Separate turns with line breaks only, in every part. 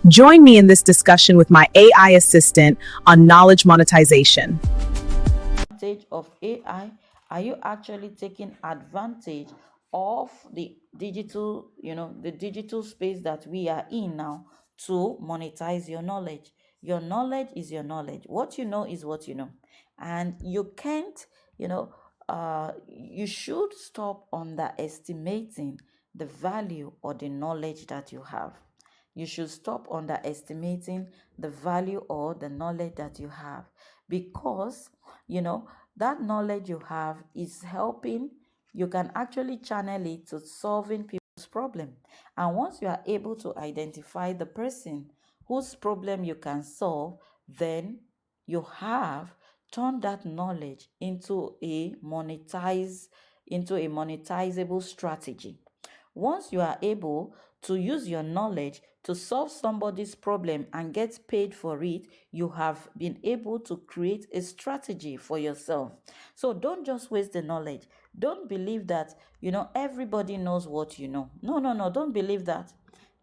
Join me in this discussion with my AI assistant on knowledge monetization.
Advantage of AI? Are you actually taking advantage of the digital, the digital space that we are in now to monetize your knowledge? Your knowledge is your knowledge. What you know is what you know. And you can't, you should stop underestimating the value or the knowledge that you have. You should stop underestimating the value or the knowledge that you have, because you know that knowledge you have is helping. You can actually channel it to solving people's problem, and once you are able to identify the person whose problem you can solve, then you have turned that knowledge into a monetizable strategy. Once you are able to use your knowledge to solve somebody's problem and get paid for it, you have been able to create a strategy for yourself. So don't just waste the knowledge. Don't believe that, everybody knows what you know. No, no, no, don't believe that.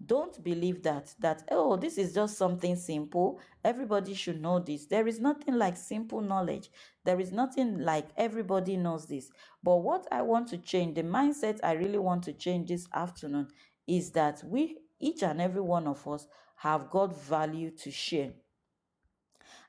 Don't believe that oh, this is just something simple, everybody should know this. There is nothing like simple knowledge. There is nothing like everybody knows this. But what I want to change, the mindset I really want to change this afternoon, is that we, each and every one of us, have got value to share.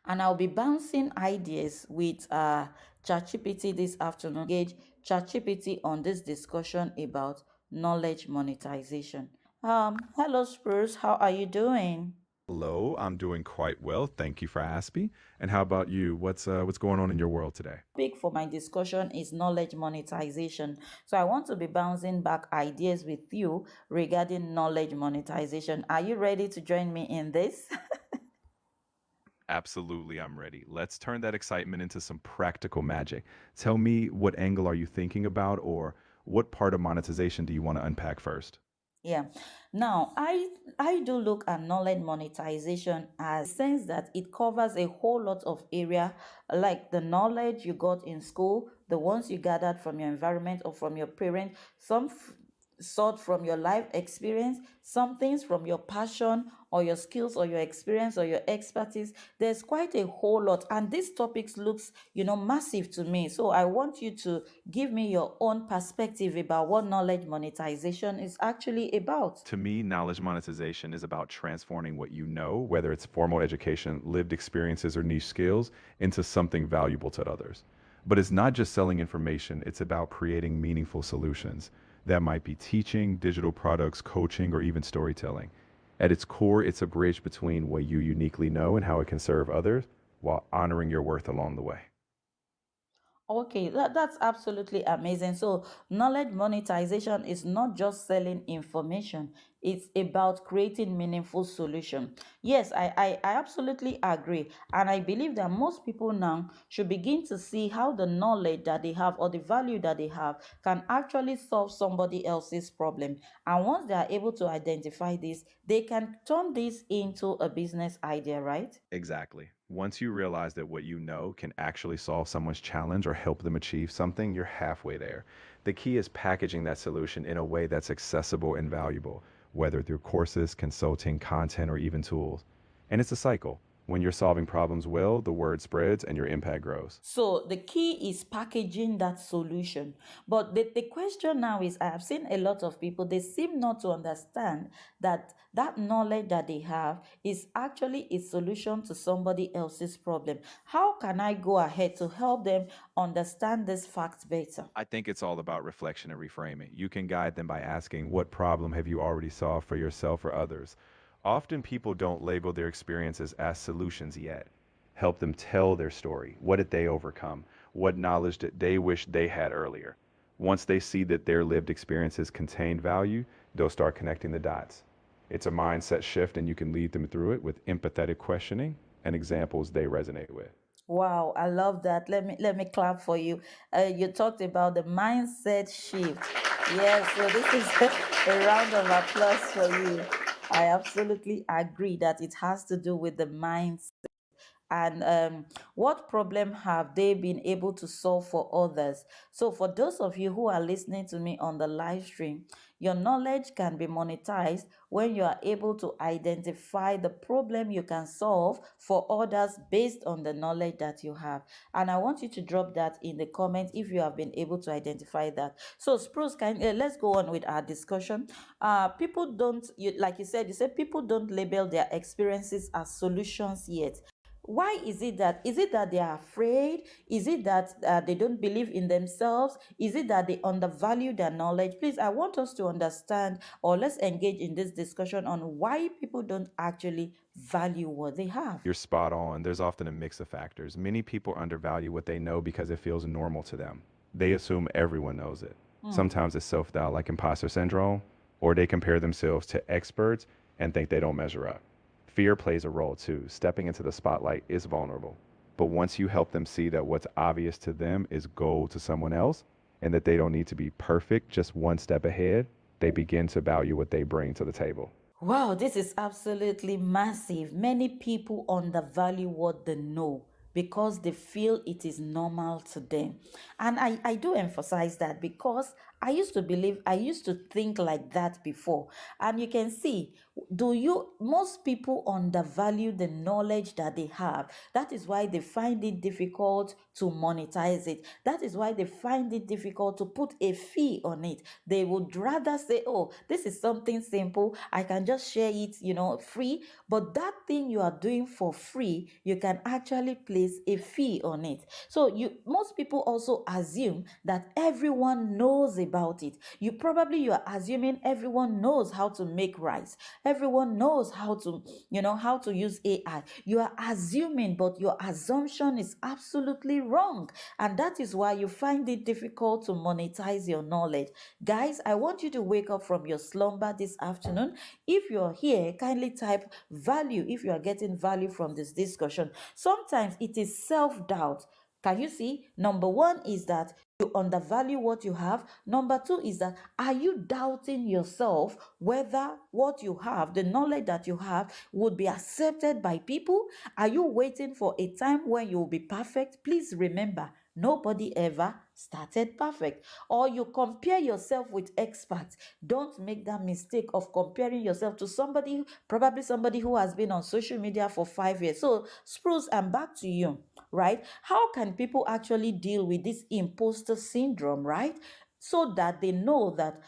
And I'll be bouncing ideas with ChatGPT this afternoon. Engage ChatGPT on this discussion about knowledge monetization. Hello Spurs, how are you doing?
Hello, I'm doing quite well. Thank you for asking. And how about you? What's going on in your world today?
Topic for my discussion is knowledge monetization. So I want to be bouncing back ideas with you regarding knowledge monetization. Are you ready to join me in this?
Absolutely, I'm ready. Let's turn that excitement into some practical magic. Tell me, what angle are you thinking about, or what part of monetization do you want to unpack first?
Yeah. Now, I do look at knowledge monetization as sense that it covers a whole lot of area, like the knowledge you got in school, the ones you gathered from your environment or from your parents, sort from your life experience, some things from your passion or your skills or your experience or your expertise. There's quite a whole lot, and this topic looks, massive to me. So I want you to give me your own perspective about what knowledge monetization is actually about.
To me, knowledge monetization is about transforming what you know, whether it's formal education, lived experiences, or niche skills, into something valuable to others. But it's not just selling information, it's about creating meaningful solutions. That might be teaching, digital products, coaching, or even storytelling. At its core, it's a bridge between what you uniquely know and how it can serve others while honoring your worth along the way.
Okay, that's absolutely amazing. So, knowledge monetization is not just selling information, it's about creating meaningful solution. Yes, I absolutely agree. And I believe that most people now should begin to see how the knowledge that they have or the value that they have can actually solve somebody else's problem. And once they are able to identify this, they can turn this into a business idea, right?
Exactly. Once you realize that what you know can actually solve someone's challenge or help them achieve something, you're halfway there. The key is packaging that solution in a way that's accessible and valuable, whether through courses, consulting, content, or even tools. And it's a cycle. When you're solving problems well, the word spreads and your impact grows.
So the key is packaging that solution. But the question now is, I have seen a lot of people, they seem not to understand that that knowledge that they have is actually a solution to somebody else's problem. How can I go ahead to help them understand this fact better?
I think it's all about reflection and reframing. You can guide them by asking, what problem have you already solved for yourself or others? Often people don't label their experiences as solutions yet. Help them tell their story. What did they overcome? What knowledge did they wish they had earlier? Once they see that their lived experiences contain value, they'll start connecting the dots. It's a mindset shift, and you can lead them through it with empathetic questioning and examples they resonate with.
Wow, I love that. Let me clap for you. You talked about the mindset shift. Yes, so this is a round of applause for you. I absolutely agree that it has to do with the mindset. And what problem have they been able to solve for others? So for those of you who are listening to me on the live stream, Your knowledge can be monetized when you are able to identify the problem you can solve for others based on the knowledge that you have. And I want you to drop that in the comments if you have been able to identify that. So Spruce, let's go on with our discussion. People don't, like you said people don't label their experiences as solutions yet. Why is it that they are afraid? Is it that they don't believe in themselves? Is it that they undervalue their knowledge? Please, I want us to understand, or let's engage in this discussion on why people don't actually value what they have.
You're spot on. There's often a mix of factors. Many people undervalue what they know because it feels normal to them. They assume everyone knows it. Sometimes it's self doubt, like imposter syndrome, or they compare themselves to experts and think they don't measure up. Fear plays a role too. Stepping into the spotlight is vulnerable. But once you help them see that what's obvious to them is gold to someone else and that they don't need to be perfect, just one step ahead, they begin to value what they bring to the table.
Wow, this is absolutely massive. Many people undervalue what they know because they feel it is normal to them. And I do emphasize that because I used to think like that before. And you can see, most people undervalue the knowledge that they have. That is why they find it difficult to monetize it. That is why they find it difficult to put a fee on it. They would rather say, oh, this is something simple. I can just share it, free. But that thing you are doing for free, you can actually place a fee on it. So most people also assume that everyone knows about it. You are assuming everyone knows how to make rice. Everyone knows how to use AI. You are assuming, but your assumption is absolutely wrong. And that is why you find it difficult to monetize your knowledge. Guys, I want you to wake up from your slumber this afternoon. If you're here, kindly type value if you are getting value from this discussion. Sometimes it is self-doubt. Can you see? Number one is that you undervalue what you have. Number two is that are you doubting yourself whether what you have, the knowledge that you have, would be accepted by people? Are you waiting for a time when you will be perfect? Please remember, nobody ever started perfect. Or you compare yourself with experts. Don't make that mistake of comparing yourself to probably somebody who has been on social media for 5 years. So, Spruce, I'm back to you, right? How can people actually deal with this imposter syndrome, right? So that they know that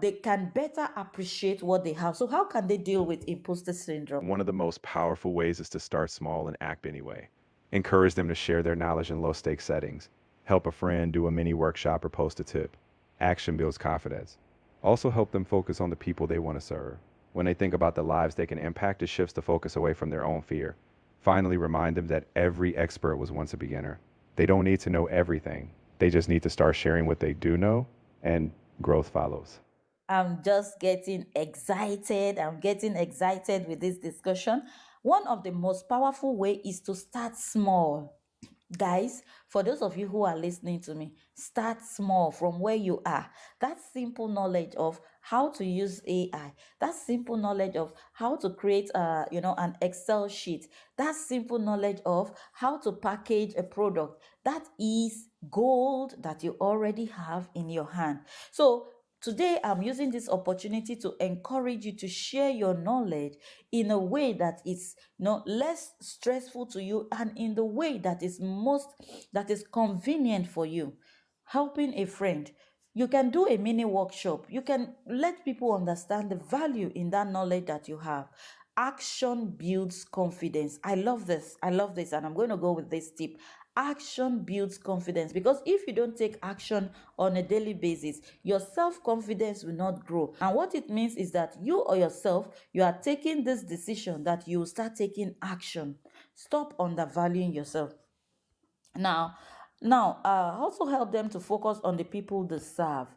they can better appreciate what they have. So, how can they deal with imposter syndrome?
One of the most powerful ways is to start small and act anyway. Encourage them to share their knowledge in low stakes settings. Help a friend do a mini workshop or post a tip. Action builds confidence. Also help them focus on the people they want to serve. When they think about the lives they can impact, it shifts the focus away from their own fear. Finally, remind them that every expert was once a beginner. They don't need to know everything. They just need to start sharing what they do know, and growth follows.
I'm just getting excited. I'm getting excited with this discussion. One of the most powerful way is to start small. Guys, for those of you who are listening to me, start small from where you are. That simple knowledge of how to use AI, that simple knowledge of how to create an Excel sheet, that simple knowledge of how to package a product, that is gold that you already have in your hand. So today, I'm using this opportunity to encourage you to share your knowledge in a way that is less stressful to you and in the way that is convenient for you. Helping a friend. You can do a mini workshop. You can let people understand the value in that knowledge that you have. Action builds confidence. I love this. I love this. And I'm going to go with this tip. Action builds confidence because if you don't take action on a daily basis, your self-confidence will not grow. And what it means is that you or yourself, you are taking this decision that you will start taking action. Stop undervaluing yourself. Now, also help them to focus on the people they serve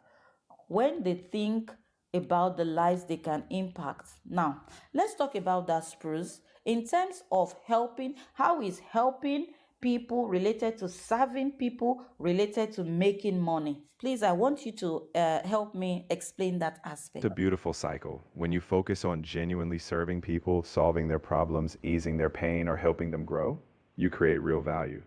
when they think about the lives they can impact. Now, let's talk about that, Spruce. In terms of helping, how is helping people related to serving people related to making money? Please, I want you to help me explain that
It's
aspect.
a beautiful cycle. When you focus on genuinely serving people, solving their problems, easing their pain, or helping them grow, you create real value.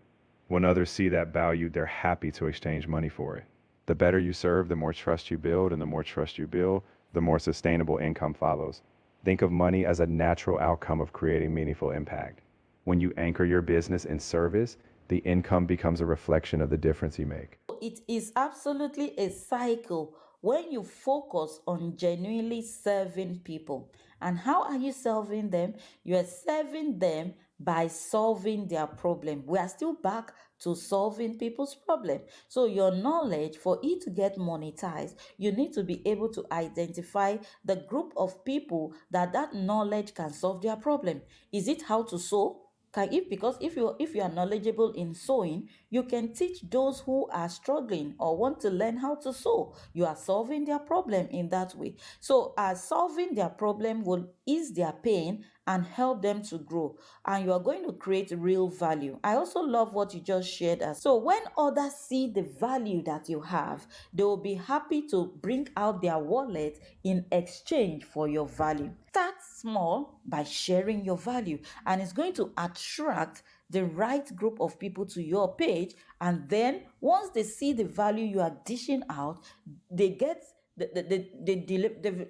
When others see that value, they're happy to exchange money for it. The better you serve, the more trust you build, and the more trust you build, the more sustainable income follows. Think of money as a natural outcome of creating meaningful impact. When you anchor your business in service, the income becomes a reflection of the difference you make.
It is absolutely a cycle when you focus on genuinely serving people. And how are you serving them? You are serving them by solving their problem. We are still back to solving people's problem. So your knowledge, for it to get monetized, you need to be able to identify the group of people that knowledge can solve their problem. Is it how to sew? Can if Because if you are knowledgeable in sewing, you can teach those who are struggling or want to learn how to sew. You are solving their problem in that way. So solving their problem will ease their pain and help them to grow, and you are going to create real value. I also love what you just shared. As so when others see the value that you have, they will be happy to bring out their wallet in exchange for your value. Start small by sharing your value, and it's going to attract the right group of people to your page. And then once they see the value you are dishing out, they get they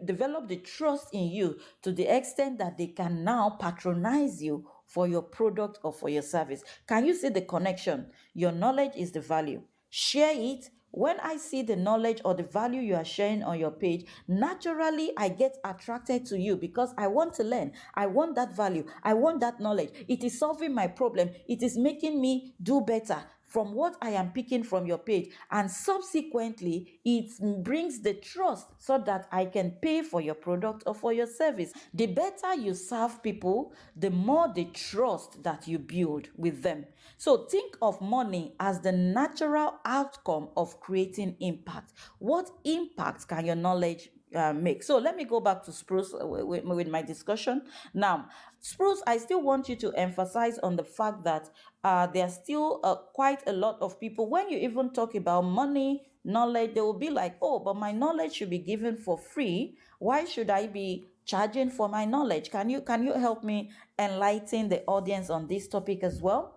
develop the trust in you to the extent that they can now patronize you for your product or for your service. Can you see the connection? Your knowledge is the value. Share it. When I see the knowledge or the value you are sharing on your page, naturally I get attracted to you because I want to learn. I want that value. I want that knowledge. It is solving my problem. It is making me do better from what I am picking from your page. And subsequently, it brings the trust so that I can pay for your product or for your service. The better you serve people, the more the trust that you build with them. So think of money as the natural outcome of creating impact. What impact can your knowledge make? So let me go back to Spruce with my discussion. Now, Spruce, I still want you to emphasize on the fact that there's still quite a lot of people, when you even talk about money, knowledge, they will be like, oh, but my knowledge should be given for free. Why should I be charging for my knowledge? Can you help me enlighten the audience on this topic as well?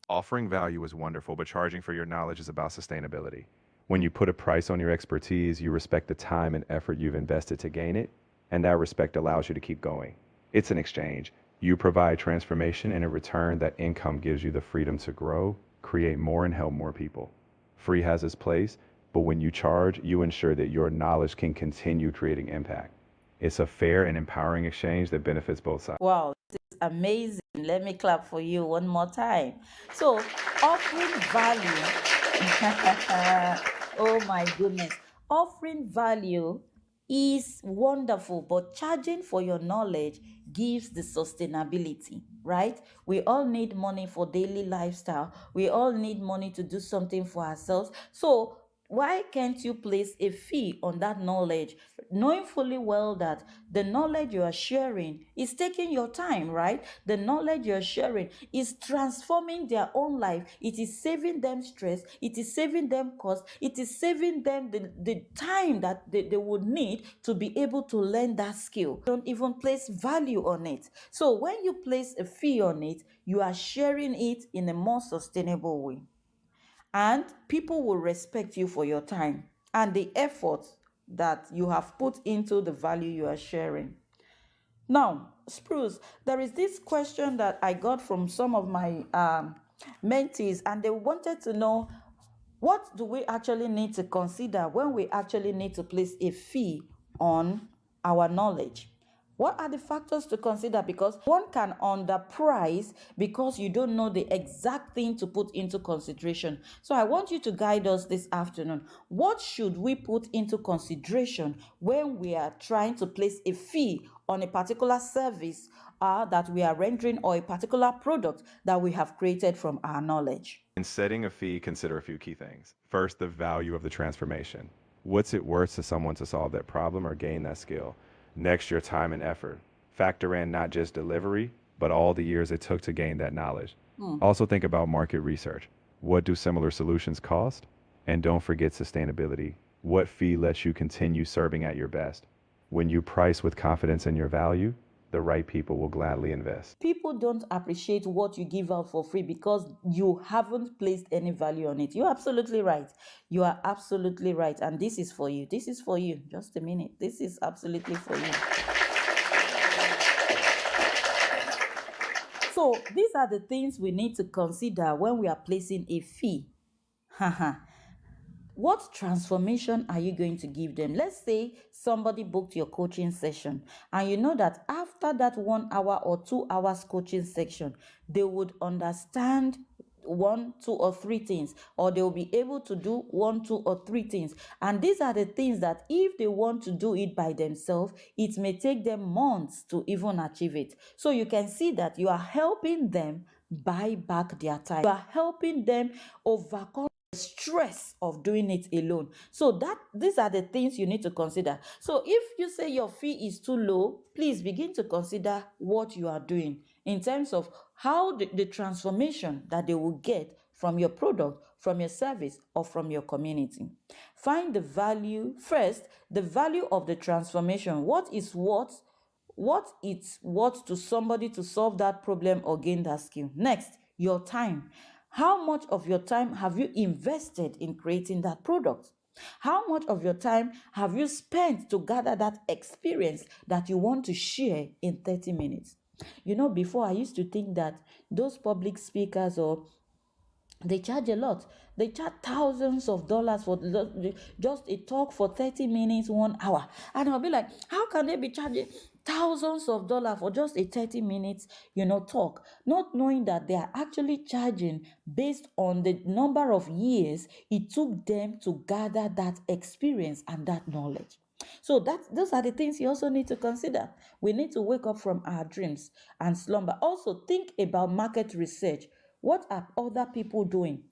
Offering value is wonderful, but charging for your knowledge is about sustainability. When you put a price on your expertise, you respect the time and effort you've invested to gain it, and that respect allows you to keep going. It's an exchange. You provide transformation, and in return, that income gives you the freedom to grow, create more, and help more people. Free has its place, but when you charge, you ensure that your knowledge can continue creating impact. It's a fair and empowering exchange that benefits both sides.
Wow, this is amazing. Let me clap for you one more time. So, offering value. Oh my goodness. Offering value is wonderful, but charging for your knowledge gives the sustainability, right? We all need money for daily lifestyle. We all need money to do something for ourselves. So, why can't you place a fee on that knowledge, knowing fully well that the knowledge you are sharing is taking your time, right? The knowledge you're sharing is transforming their own life. It is saving them stress. It is saving them cost. It is saving them the time that they would need to be able to learn that skill. Don't even place value on it. So when you place a fee on it, you are sharing it in a more sustainable way, and people will respect you for your time and the effort that you have put into the value you are sharing. Now, Spruce, there is this question that I got from some of my mentees, and they wanted to know, what do we actually need to consider when we actually need to place a fee on our knowledge? What are the factors to consider? Because one can underprice because you don't know the exact thing to put into consideration. So I want you to guide us this afternoon. What should we put into consideration when we are trying to place a fee on a particular service that we are rendering, or a particular product that we have created from our knowledge?
In setting a fee, consider a few key things. First, the value of the transformation. What's it worth to someone to solve that problem or gain that skill? Next, your time and effort. Factor in not just delivery, but all the years it took to gain that knowledge. Also think about market research. What do similar solutions cost? And don't forget sustainability. What fee lets you continue serving at your best? When you price with confidence in your value, the right people will gladly invest.
People don't appreciate what you give out for free because you haven't placed any value on it. You're absolutely right. You are absolutely right. And this is for you. This is for you. Just a minute. This is absolutely for you. So these are the things we need to consider when we are placing a fee. Haha. What transformation are you going to give them? Let's say somebody booked your coaching session and you know that after that 1 hour or 2 hours coaching section, they would understand 1, 2, or 3 things, or they will be able to do 1, 2, or 3 things. And these are the things that if they want to do it by themselves, it may take them months to even achieve it. So you can see that you are helping them buy back their time. You are helping them overcome stress of doing it alone. So that these are the things you need to consider. So if you say your fee is too low, please begin to consider what you are doing in terms of how the transformation that they will get from your product, from your service, or from your community. Find the value first, the value of the transformation. What it's worth to somebody to solve that problem or gain that skill. Next, your time. How much of your time have you invested in creating that product? How much of your time have you spent to gather that experience that you want to share in 30 minutes? Before I used to think that those public speakers they charge a lot. They charge thousands of dollars for just a talk for 30 minutes, 1 hour. And I'll be like, how can they be charging thousands of dollars for just a 30 minutes, talk? Not knowing that they are actually charging based on the number of years it took them to gather that experience and that knowledge. So those are the things you also need to consider. We need to wake up from our dreams and slumber. Also, think about market research. What are other people doing?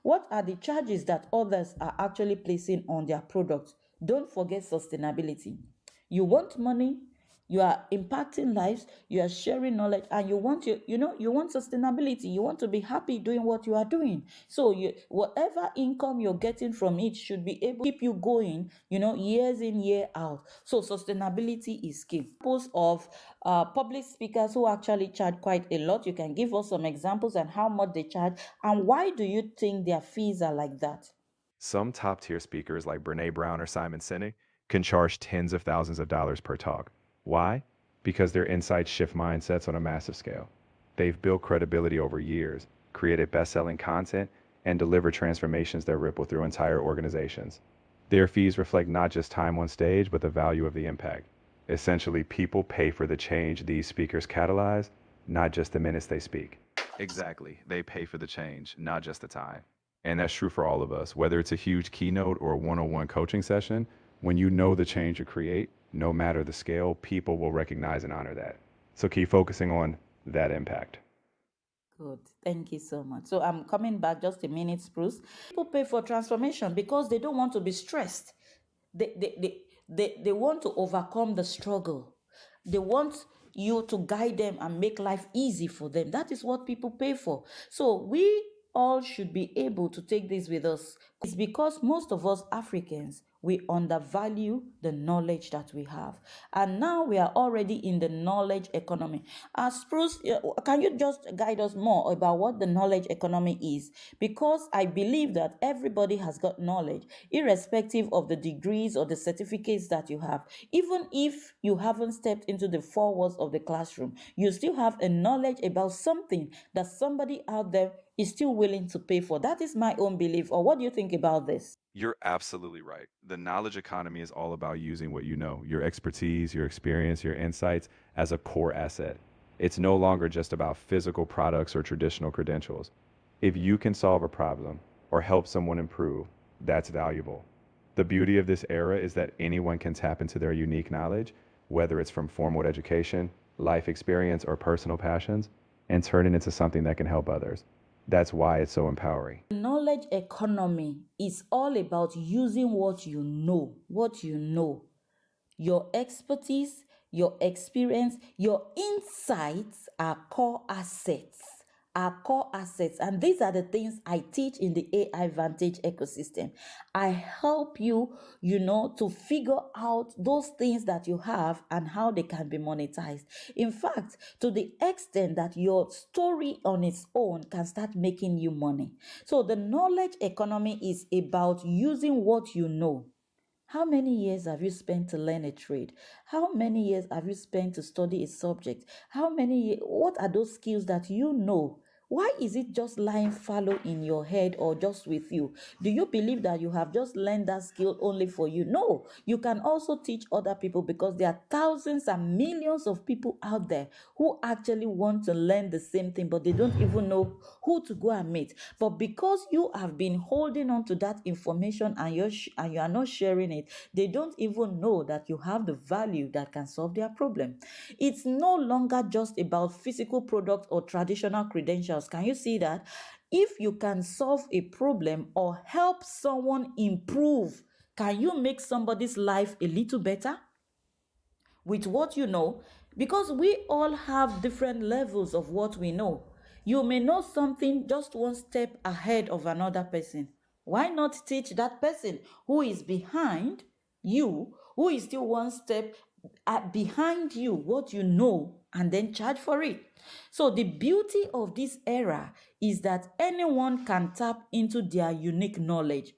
What are the charges that others are actually placing on their products? Don't forget sustainability. You want money, you are impacting lives, you are sharing knowledge, and you want you want sustainability. You want to be happy doing what you are doing. So whatever income you're getting from it should be able to keep you going, years in, year out. So sustainability is key. Examples of public speakers who actually charge quite a lot. You can give us some examples and how much they charge, and why do you think their fees are like that?
Some top tier speakers like Brene Brown or Simon Sinek can charge tens of thousands of dollars per talk. Why? Because their insights shift mindsets on a massive scale. They've built credibility over years, created best selling content, and delivered transformations that ripple through entire organizations. Their fees reflect not just time on stage, but the value of the impact. Essentially, people pay for the change these speakers catalyze, not just the minutes they speak. Exactly. They pay for the change, not just the time. And that's true for all of us, whether it's a huge keynote or a one-on-one coaching session. When you know the change you create, no matter the scale, people will recognize and honor that. So keep focusing on that impact.
Good. Thank you so much. So I'm coming back just a minute, Spruce. People pay for transformation because they don't want to be stressed. They want to overcome the struggle. They want you to guide them and make life easy for them. That is what people pay for. So we all should be able to take this with us. It's because most of us Africans, we undervalue the knowledge that we have. And now we are already in the knowledge economy. Spruce, can you just guide us more about what the knowledge economy is? Because I believe that everybody has got knowledge, irrespective of the degrees or the certificates that you have. Even if you haven't stepped into the four walls of the classroom, you still have a knowledge about something that somebody out there is still willing to pay for. That is my own belief. Or what do you think about this?
You're absolutely right. The knowledge economy is all about using what you know, your expertise, your experience, your insights as a core asset. It's no longer just about physical products or traditional credentials. If you can solve a problem or help someone improve, that's valuable. The beauty of this era is that anyone can tap into their unique knowledge, whether it's from formal education, life experience, or personal passions, and turn it into something that can help others. That's why it's so empowering.
The knowledge economy is all about using what you know, Your expertise, your experience, your insights are core assets. are core assets. And these are the things I teach in the AI Vantage ecosystem. I help you, to figure out those things that you have and how they can be monetized. In fact, to the extent that your story on its own can start making you money. So the knowledge economy is about using what you know. How many years have you spent to learn a trade? How many years have you spent to study a subject? What are those skills that you know? Why is it just lying fallow in your head or just with you? Do you believe that you have just learned that skill only for you? No, you can also teach other people, because there are thousands and millions of people out there who actually want to learn the same thing, but they don't even know who to go and meet. But because you have been holding on to that information and you are not sharing it, they don't even know that you have the value that can solve their problem. It's no longer just about physical product or traditional credentials. Can you see that? If you can solve a problem or help someone improve, can you make somebody's life a little better with what you know? Because we all have different levels of what we know. You may know something just one step ahead of another person. Why not teach that person who is behind you, who is still one step behind you, what you know, and then charge for it? So, the beauty of this era is that anyone can tap into their unique knowledge.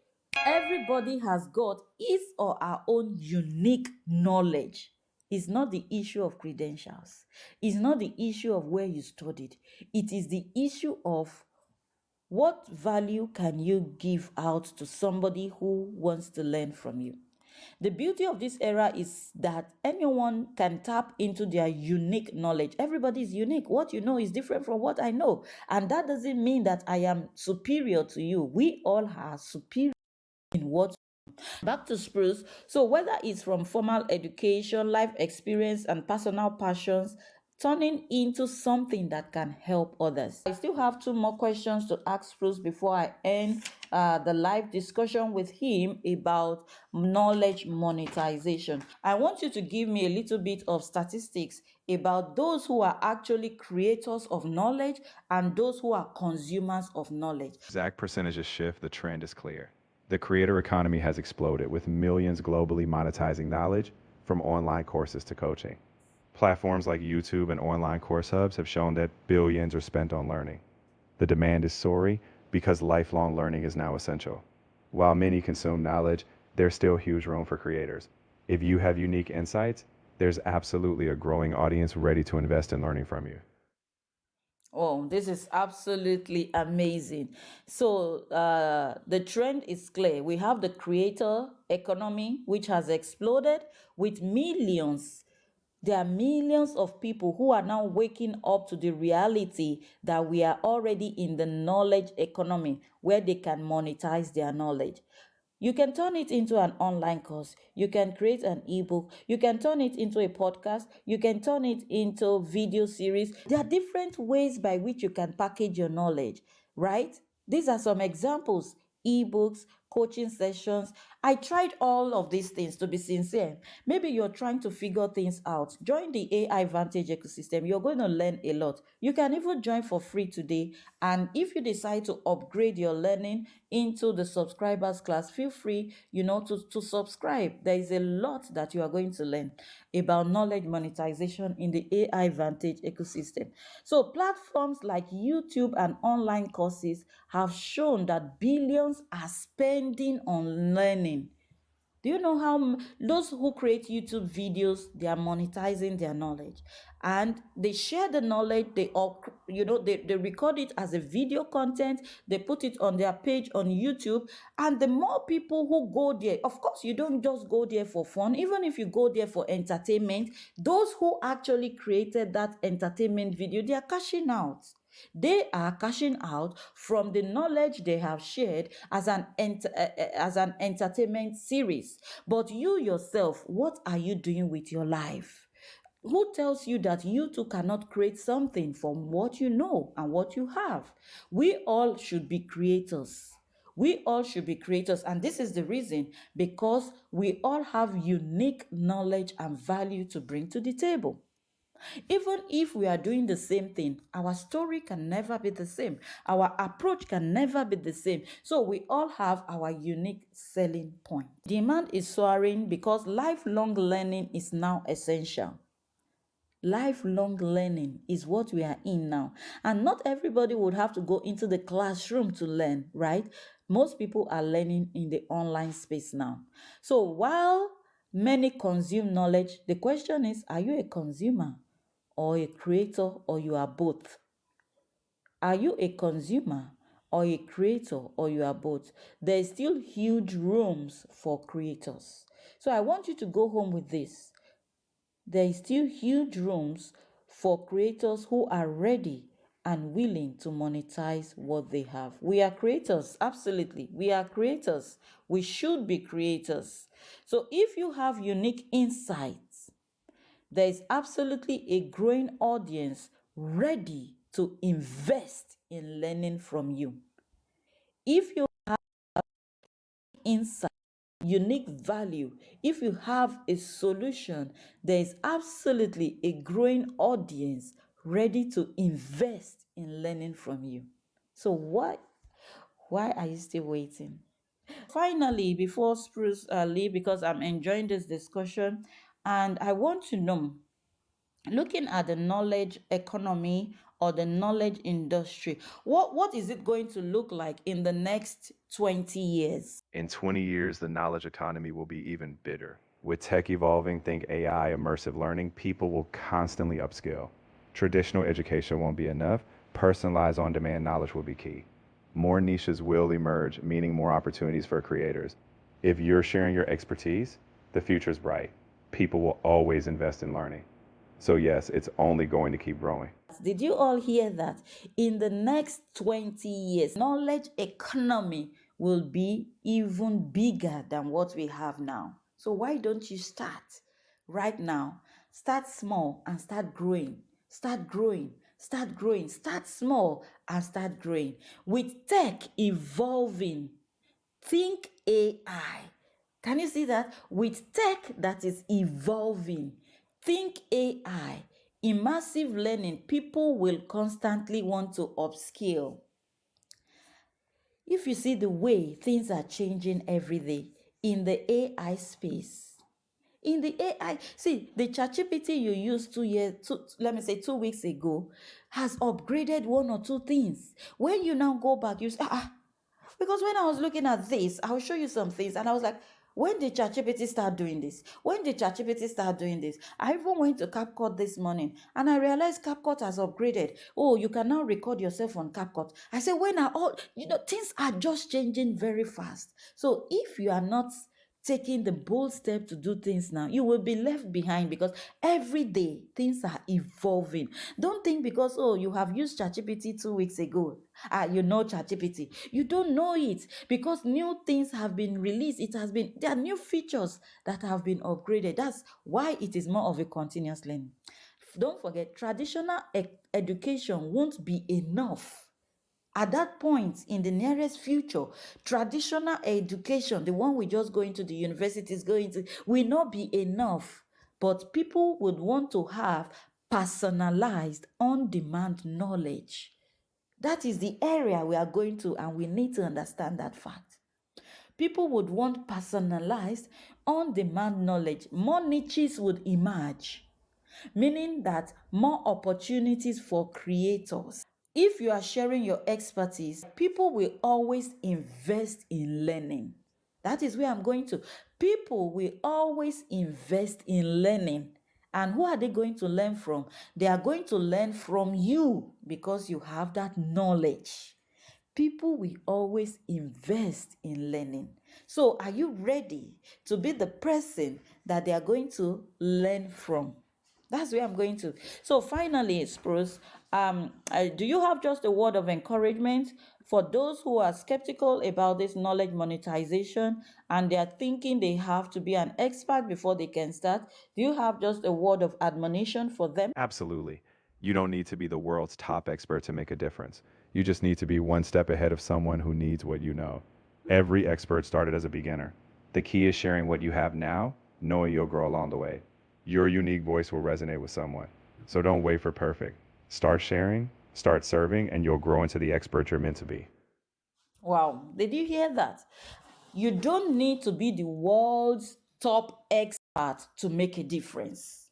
Everybody has got his or her own unique knowledge. It's not the issue of credentials. It's not the issue of where you studied. It is the issue of what value can you give out to somebody who wants to learn from you. The beauty of this era is that anyone can tap into their unique knowledge. Everybody is unique. What you know is different from what I know. And that doesn't mean that I am superior to you. We all are superior in what. Back to Spruce. So, whether it's from formal education, life experience, and personal passions, turning into something that can help others. I still have two more questions to ask Spruce before I end the live discussion with him about knowledge monetization. I want you to give me a little bit of statistics about those who are actually creators of knowledge and those who are consumers of knowledge.
Exact percentages shift, the trend is clear. The creator economy has exploded, with millions globally monetizing knowledge, from online courses to coaching. Platforms like YouTube and online course hubs have shown that billions are spent on learning. The demand is soaring because lifelong learning is now essential. While many consume knowledge, there's still huge room for creators. If you have unique insights, there's absolutely a growing audience ready to invest in learning from you.
Oh, this is absolutely amazing. So, the trend is clear. We have the creator economy, which has exploded with millions. There are millions of people who are now waking up to the reality that we are already in the knowledge economy where they can monetize their knowledge. You can turn it into an online course. You can create an ebook. You can turn it into a podcast. You can turn it into video series. There are different ways by which you can package your knowledge, right? These are some examples: ebooks, coaching sessions. I tried all of these things, to be sincere. Maybe you're trying to figure things out. Join the AI Vantage ecosystem. You're going to learn a lot. You can even join for free today. And if you decide to upgrade your learning into the subscribers class, feel free, to subscribe. There is a lot that you are going to learn about knowledge monetization in the AI Vantage ecosystem. So platforms like YouTube and online courses have shown that billions are spending on learning. Do you know how those who create YouTube videos, they are monetizing their knowledge, and they share the knowledge? They all, they record it as a video content. They put it on their page on YouTube, and the more people who go there, of course, you don't just go there for fun. Even if you go there for entertainment, those who actually created that entertainment video, they are cashing out. They are cashing out from the knowledge they have shared as as an entertainment series. But you yourself, what are you doing with your life? Who tells you that you too cannot create something from what you know and what you have? We all should be creators. We all should be creators. And this is the reason, because we all have unique knowledge and value to bring to the table. Even if we are doing the same thing, our story can never be the same. Our approach can never be the same. So we all have our unique selling point. Demand is soaring because lifelong learning is now essential. Lifelong learning is what we are in now. And not everybody would have to go into the classroom to learn, right? Most people are learning in the online space now. So while many consume knowledge, the question is, are you a consumer or a creator, or you are both? Are you a consumer or a creator, or you are both? There is still huge rooms for creators. So I want you to go home with this. There is still huge rooms for creators who are ready and willing to monetize what they have. We are creators, absolutely. We are creators. We should be creators. So if you have unique insights, there is absolutely a growing audience ready to invest in learning from you. If you have insight, unique value, if you have a solution, there is absolutely a growing audience ready to invest in learning from you. So why are you still waiting? Finally, before Spruce leave, because I'm enjoying this discussion, and I want to know, looking at the knowledge economy or the knowledge industry, what is it going to look like in the next 20 years?
In 20 years, the knowledge economy will be even bigger. With tech evolving, think AI, immersive learning, people will constantly upskill. Traditional education won't be enough. Personalized on demand knowledge will be key. More niches will emerge, meaning more opportunities for creators. If you're sharing your expertise, the future is bright. People will always invest in learning. So, yes, it's only going to keep growing.
Did you all hear that? In the next 20 years, knowledge economy will be even bigger than what we have now. So why don't you start right now? Start small and start growing. Start growing. Start growing. Start small and start growing. With tech evolving, think AI. Can you see that? With tech that is evolving, think AI. Immersive learning, people will constantly want to upskill. If you see the way things are changing every day in the AI space, in the AI, see the ChatGPT you used 2 weeks ago has upgraded one or two things. When you now go back, you say, because when I was looking at this, I'll show you some things, and I was like, when did ChatGPT start doing this? When did ChatGPT start doing this? I even went to CapCut this morning, and I realized CapCut has upgraded. Oh, you can now record yourself on CapCut. I said, when are all, things are just changing very fast. So if you are not taking the bold step to do things now, you will be left behind, because every day things are evolving. Don't think because, oh, you have used ChatGPT 2 weeks ago, you know ChatGPT. You don't know it, because new things have been released. There are new features that have been upgraded. That's why it is more of a continuous learning. Don't forget, traditional education won't be enough. At that point, in the nearest future, traditional education, the one we just go into the universities, will not be enough. But people would want to have personalized, on-demand knowledge. That is the area we are going to, and we need to understand that fact. People would want personalized, on-demand knowledge. More niches would emerge, meaning that more opportunities for creators. If you are sharing your expertise, people will always invest in learning. That is where I'm going to. People will always invest in learning. And who are they going to learn from? They are going to learn from you, because you have that knowledge. People will always invest in learning. So are you ready to be the person that they are going to learn from? That's where I'm going to. So finally, Spruce, do you have just a word of encouragement for those who are skeptical about this knowledge monetization and they are thinking they have to be an expert before they can start? Do you have just a word of admonition for them?
Absolutely. You don't need to be the world's top expert to make a difference. You just need to be one step ahead of someone who needs what you know. Every expert started as a beginner. The key is sharing what you have now, knowing you'll grow along the way. Your unique voice will resonate with someone. So don't wait for perfect. Start sharing, start serving, and you'll grow into the expert you're meant to be.
Wow, did you hear that? You don't need to be the world's top expert to make a difference.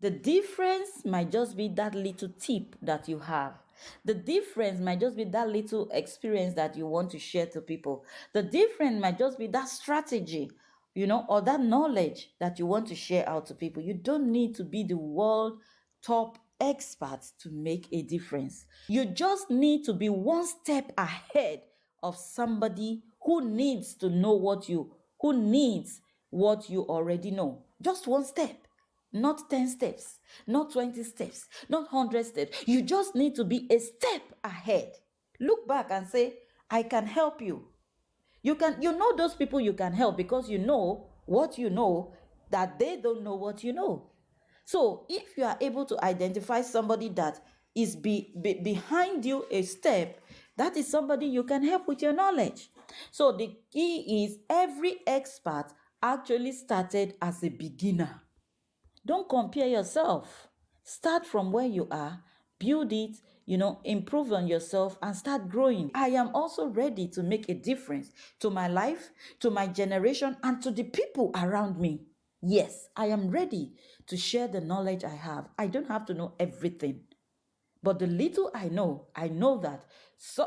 The difference might just be that little tip that you have. The difference might just be that little experience that you want to share to people. The difference might just be that strategy, or that knowledge that you want to share out to people. You don't need to be the world top expert to make a difference. You just need to be one step ahead of somebody who needs to know who needs what you already know. Just one step. Not 10 steps, not 20 steps, not 100 steps. You just need to be a step ahead. Look back and say, I can help you. You know those people you can help because you know what you know that they don't know what you know. So if you are able to identify somebody that is behind you a step, that is somebody you can help with your knowledge. So the key is every expert actually started as a beginner. Don't compare yourself. Start from where you are, build it, improve on yourself and start growing. I am also ready to make a difference to my life, to my generation, and to the people around me. Yes, I am ready to share the knowledge I have. I don't have to know everything. But the little I know that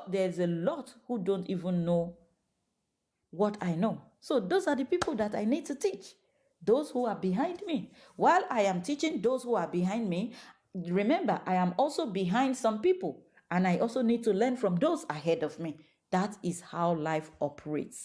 there's a lot who don't even know what I know. So those are the people that I need to teach. Those who are behind me. While I am teaching those who are behind me, remember, I am also behind some people. And I also need to learn from those ahead of me. That is how life operates.